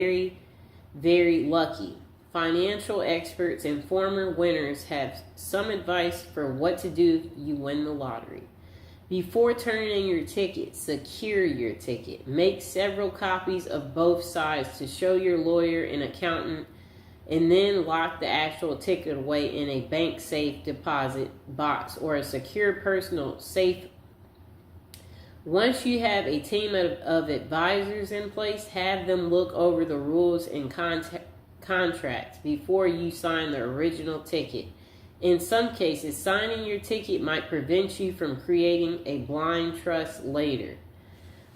very, very lucky. Financial experts and former winners have some advice for what to do if you win the lottery. Before turning in your ticket, secure your ticket. Make several copies of both sides to show your lawyer and accountant, and then lock the actual ticket away in a bank safe deposit box or a secure personal safe. Once you have a team of advisors in place, have them look over the rules and contracts before you sign the original ticket. In some cases, signing your ticket might prevent you from creating a blind trust later.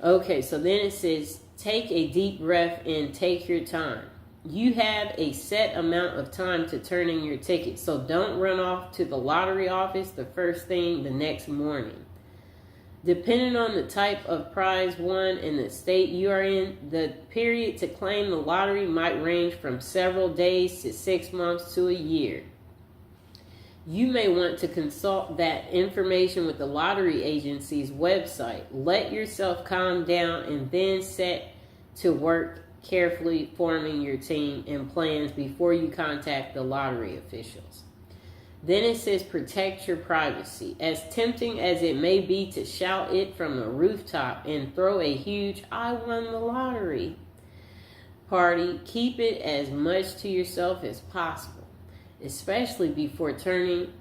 Okay, so then it says, take a deep breath and take your time. You have a set amount of time to turn in your ticket, so don't run off to the lottery office the first thing the next morning. Depending on the type of prize won and the state you are in, the period to claim the lottery might range from several days to 6 months to a year. You may want to consult that information with the lottery agency's website. Let yourself calm down and then set to work carefully forming your team and plans before you contact the lottery officials. Then it says protect your privacy. As tempting as it may be to shout it from the rooftop and throw a huge "I won the lottery" party, keep it as much to yourself as possible, especially before turning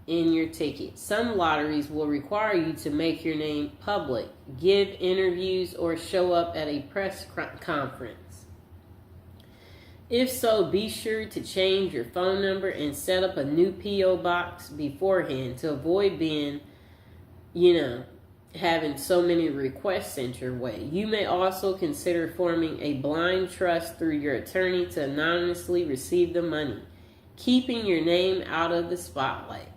in your ticket. Some lotteries will require you to make your name public, give interviews, or show up at a press conference. If so, be sure to change your phone number and set up a new P.O. box beforehand to avoid being, having so many requests sent your way. You may also consider forming a blind trust through your attorney to anonymously receive the money, keeping your name out of the spotlight.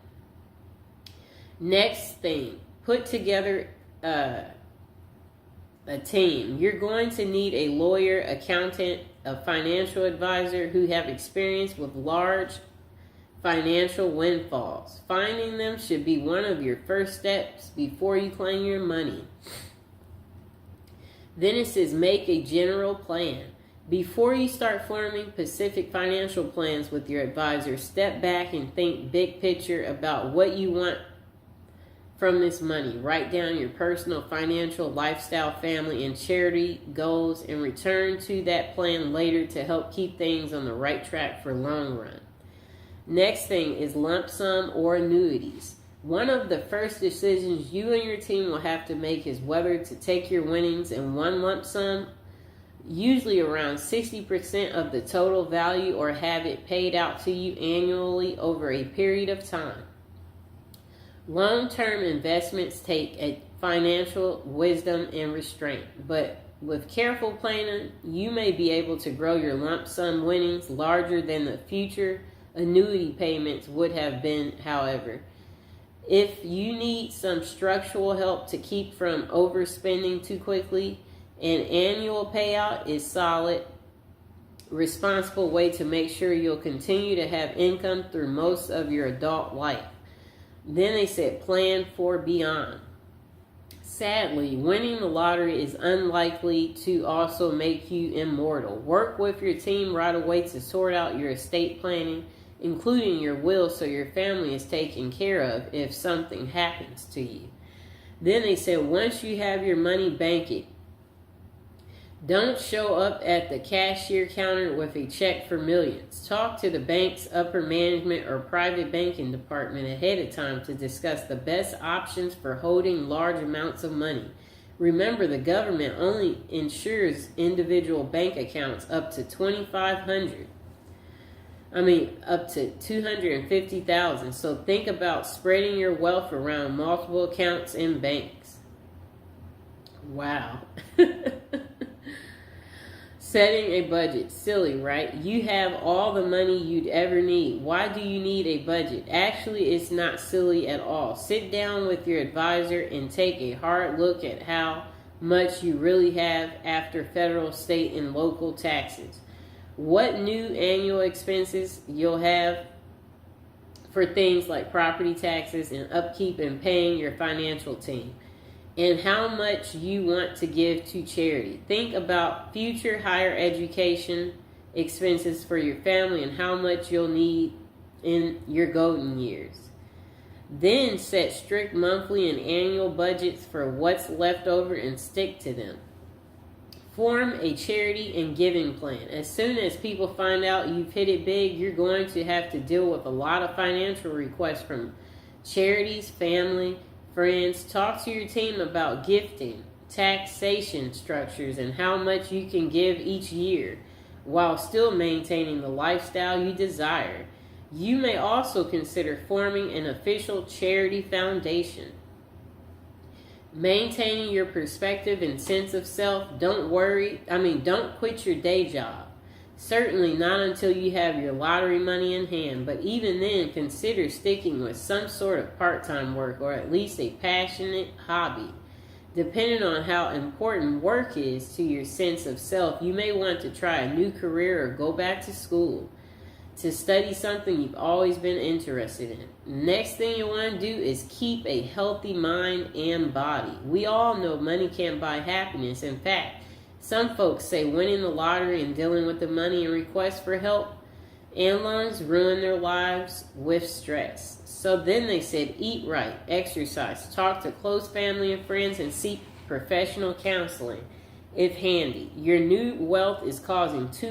Next thing, put together a team. You're going to need a lawyer, accountant, a financial advisor who have experience with large financial windfalls. Finding them should be one of your first steps before you claim your money. Then it says make a general plan. Before you start forming specific financial plans with your advisor, step back and think big picture about what you want from this money. Write down your personal, financial, lifestyle, family, and charity goals and return to that plan later to help keep things on the right track for long run. Next thing is lump sum or annuities. One of the first decisions you and your team will have to make is whether to take your winnings in one lump sum, usually around 60% of the total value, or have it paid out to you annually over a period of time. Long-term investments take a financial wisdom and restraint, but with careful planning, you may be able to grow your lump sum winnings larger than the future annuity payments would have been, however. If you need some structural help to keep from overspending too quickly, an annual payout is solid, responsible way to make sure you'll continue to have income through most of your adult life. Then they said plan for beyond. Sadly, winning the lottery is unlikely to also make you immortal. Work with your team right away to sort out your estate planning, including your will, so your family is taken care of if something happens to you. Then they said once you have your money, bank it. Don't show up at the cashier counter with a check for millions. Talk to the bank's upper management or private banking department ahead of time to discuss the best options for holding large amounts of money. Remember, the government only insures individual bank accounts up to $2,500. Up to $250,000. So think about spreading your wealth around multiple accounts and banks. Wow. Setting a budget. Silly, right? You have all the money you'd ever need. Why do you need a budget? Actually, it's not silly at all. Sit down with your advisor and take a hard look at how much you really have after federal, state, and local taxes. What new annual expenses you'll have for things like property taxes and upkeep and paying your financial team. and how much you want to give to charity. Think about future higher education expenses for your family and how much you'll need in your golden years. Then set strict monthly and annual budgets for what's left over and stick to them. Form a charity and giving plan. As soon as people find out you've hit it big, you're going to have to deal with a lot of financial requests from charities, family, friends. Talk to your team about gifting, taxation structures, and how much you can give each year while still maintaining the lifestyle you desire. You may also consider forming an official charity foundation. Maintaining your perspective and sense of self. Don't quit your day job. Certainly not until you have your lottery money in hand, but even then, consider sticking with some sort of part-time work or at least a passionate hobby. Depending on how important work is to your sense of self, you may want to try a new career or go back to school to study something you've always been interested in. Next thing you want to do is keep a healthy mind and body. We all know money can't buy happiness. In fact, some folks say winning the lottery and dealing with the money and requests for help and loans ruin their lives with stress. So then they said eat right, exercise, talk to close family and friends, and seek professional counseling if handy. Your new wealth is causing too